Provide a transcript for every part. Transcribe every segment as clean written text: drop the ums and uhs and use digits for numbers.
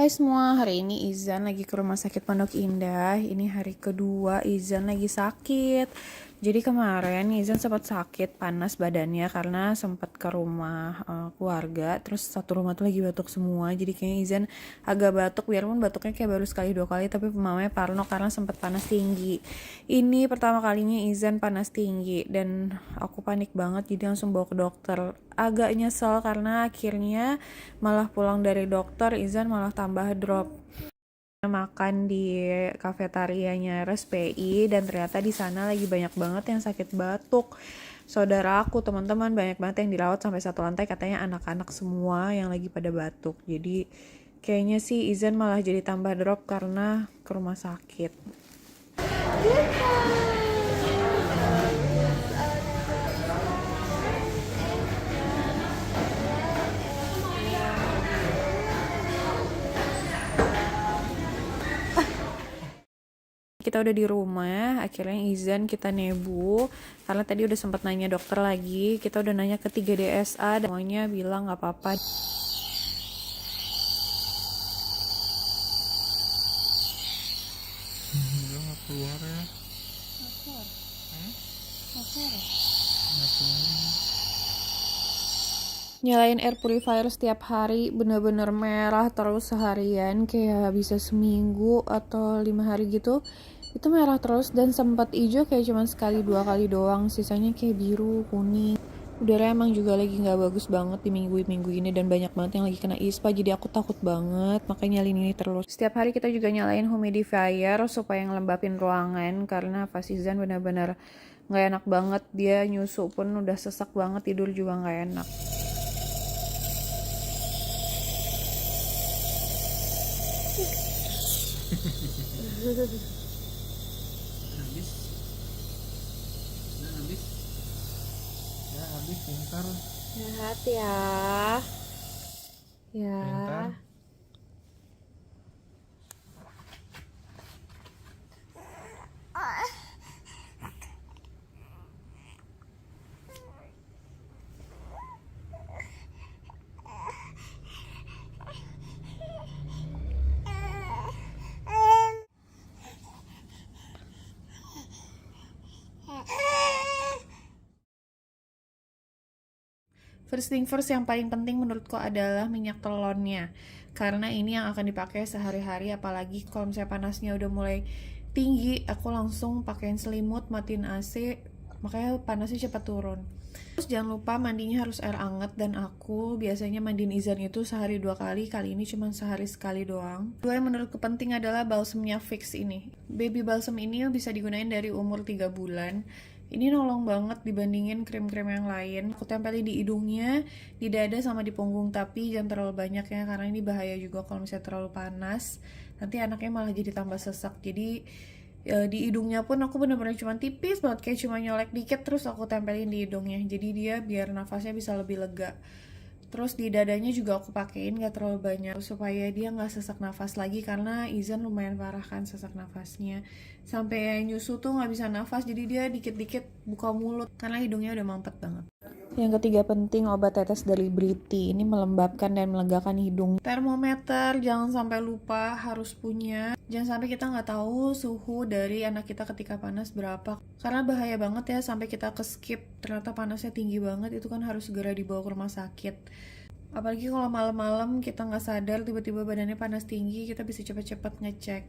Hai semua, hari ini Izan lagi ke rumah sakit Pondok Indah. Ini hari kedua Izan lagi sakit. Jadi kemarin Izan sempat sakit, panas badannya karena sempat ke rumah keluarga. Terus satu rumah tuh lagi batuk semua. Jadi kayaknya Izan agak batuk, biarpun batuknya kayak baru sekali dua kali. Tapi mamanya parno karena sempat panas tinggi. Ini pertama kalinya Izan panas tinggi dan aku panik banget. Jadi langsung bawa ke dokter. Agak nyesel karena akhirnya malah pulang dari dokter Izan malah tambah drop. Makan di kafetarianya RSPI dan ternyata di sana lagi banyak banget yang sakit batuk. Saudara aku, teman-teman banyak banget yang dirawat sampai satu lantai, katanya anak-anak semua yang lagi pada batuk. Jadi kayaknya sih Izan malah jadi tambah drop karena ke rumah sakit. Kita udah di rumah, akhirnya Izan kita nebu karena tadi udah sempat nanya dokter lagi. Kita udah nanya ke 3 DSA dan semuanya bilang nggak apa-apa. Dia nggak keluar ya? Nggak keluar. Nyalain air purifier setiap hari bener-bener merah terus seharian, kayak bisa seminggu atau 5 hari gitu. Itu merah terus dan sempat hijau kayak cuma sekali dua kali doang, sisanya kayak biru kuning. Udara emang juga lagi nggak bagus banget di minggu ini dan banyak banget yang lagi kena ispa, jadi aku takut banget makanya nyalain ini terus. Setiap hari kita juga nyalain humidifier supaya ngelembapin ruangan karena Fasizan benar-benar nggak enak banget, dia nyusu pun udah sesak banget, tidur juga nggak enak. Habis. Habis. Ya habis pintar. Sehat ya. Pintar. Ya. First thing first, yang paling penting menurutku adalah minyak telonnya. Karena ini yang akan dipakai sehari-hari, apalagi kalau misalnya panasnya udah mulai tinggi, aku langsung pakein selimut, matiin AC, makanya panasnya cepat turun. Terus jangan lupa mandinya harus air hangat, dan aku biasanya mandiin Izan itu sehari 2 kali, kali ini cuma sehari sekali doang. Dua yang menurutku penting adalah balsemnya Fix ini. Baby balsam ini bisa digunain dari umur 3 bulan. Ini nolong banget dibandingin krim-krim yang lain. Aku tempelin di hidungnya, di dada sama di punggung, tapi jangan terlalu banyak ya karena ini bahaya juga kalau misalnya terlalu panas. Nanti anaknya malah jadi tambah sesak. Jadi di hidungnya pun aku bener-bener cuma tipis banget, kayak cuma nyolek dikit terus aku tempelin di hidungnya. Jadi dia biar nafasnya bisa lebih lega. Terus di dadanya juga aku pakein gak terlalu banyak supaya dia gak sesak nafas lagi karena Izan lumayan parah kan sesak nafasnya. Sampai nyusu tuh gak bisa nafas, jadi dia dikit-dikit buka mulut karena hidungnya udah mampet banget. Yang ketiga penting, obat tetes dari Briti. Ini melembabkan dan melegakan hidung. Termometer jangan sampai lupa, harus punya. Jangan sampai kita nggak tahu suhu dari anak kita ketika panas berapa. Karena bahaya banget ya sampai kita ke skip, ternyata panasnya tinggi banget, itu kan harus segera dibawa ke rumah sakit. Apalagi kalau malam-malam kita nggak sadar tiba-tiba badannya panas tinggi, kita bisa cepat-cepat ngecek.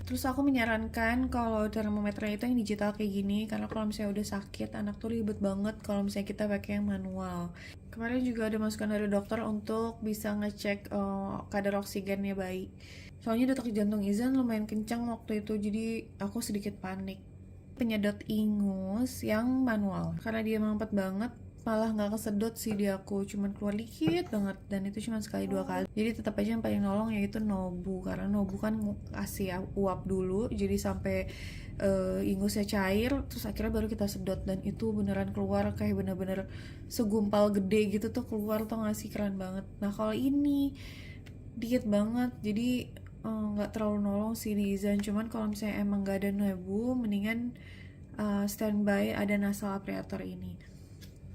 Terus aku menyarankan kalau termometernya itu yang digital kayak gini, karena kalau misalnya udah sakit anak tuh ribet banget kalau misalnya kita pakai yang manual. Kemarin juga ada masukan dari dokter untuk bisa ngecek kadar oksigennya bayi. Soalnya detak jantung Izan lumayan kencang waktu itu, jadi aku sedikit panik. Penyedot ingus yang manual, karena dia mampet banget, malah nggak kesedot sih di aku, cuman keluar dikit banget dan itu cuma sekali 2 kali. Jadi tetap aja yang paling nolong yaitu Nobu, karena Nobu kan kasih uap dulu jadi sampai ingusnya cair, terus akhirnya baru kita sedot dan itu beneran keluar kayak bener-bener segumpal gede gitu tuh keluar, tuh ngasih keren banget. Nah kalau ini dikit banget, jadi nggak terlalu nolong sih di Izan. Cuman kalau misalnya emang nggak ada Nobu, mendingan standby ada nasal aspirator ini.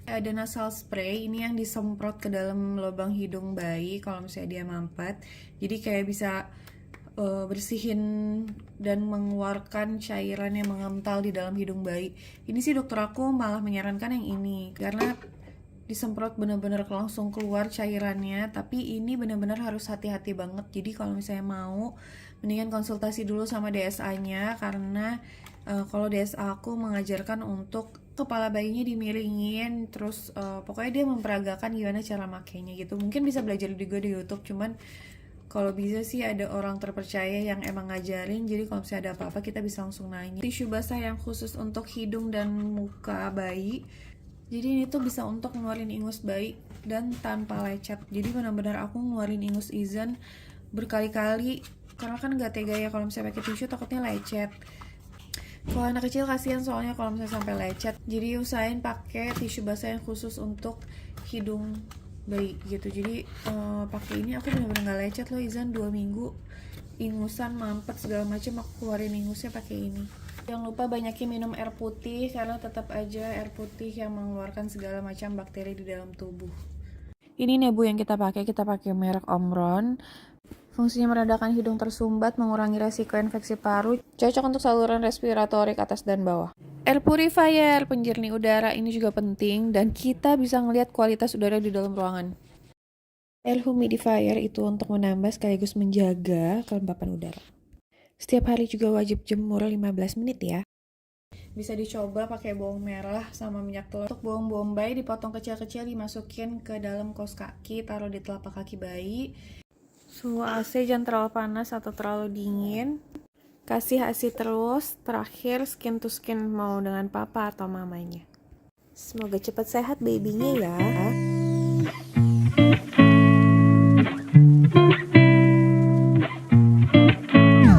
Ada nasal spray, ini yang disemprot ke dalam lubang hidung bayi kalau misalnya dia mampet. Jadi kayak bisa bersihin dan mengeluarkan cairan yang mengental di dalam hidung bayi. Ini sih dokter aku malah menyarankan yang ini karena disemprot bener-bener langsung keluar cairannya, tapi ini bener-bener harus hati-hati banget. Jadi kalau misalnya mau, mendingan konsultasi dulu sama DSA-nya karena kalau DSA aku mengajarkan untuk kepala bayinya dimiringin, terus pokoknya dia memperagakan gimana cara makainya gitu. Mungkin bisa belajar juga di YouTube, cuman kalau bisa sih ada orang terpercaya yang emang ngajarin, jadi kalau misalnya ada apa-apa kita bisa langsung nanya. Tisu basah yang khusus untuk hidung dan muka bayi, jadi ini tuh bisa untuk ngeluarin ingus bayi dan tanpa lecet. Jadi benar-benar aku ngeluarin ingus Izan berkali-kali karena kan gak tega ya kalau misalnya pakai tisu, takutnya lecet. Kalau anak kecil kasihan soalnya kalau misalnya sampai lecet. Jadi usahain pakai tisu basah yang khusus untuk hidung bayi gitu. Jadi pakai ini aku benar-benar nggak lecet loh Izan 2 minggu. Ingusan, mampet segala macam aku keluarin ingusnya pakai ini. Jangan lupa banyakin minum air putih karena tetap aja air putih yang mengeluarkan segala macam bakteri di dalam tubuh. Ini nebu yang kita pakai merek Omron. Fungsinya meredakan hidung tersumbat, mengurangi resiko infeksi paru, cocok untuk saluran respiratorik atas dan bawah. Air purifier, penjernih udara, ini juga penting dan kita bisa ngelihat kualitas udara di dalam ruangan. Air humidifier itu untuk menambah sekaligus menjaga kelembapan udara. Setiap hari juga wajib jemur 15 menit ya. Bisa dicoba pakai bawang merah sama minyak telur. Untuk bawang bombay dipotong kecil-kecil, dimasukin ke dalam kaos kaki, taruh di telapak kaki bayi. Suhu AC jangan terlalu panas atau terlalu dingin. Kasih ASI terus. Terakhir skin to skin mau dengan papa atau mamanya. Semoga cepat sehat babynya ya.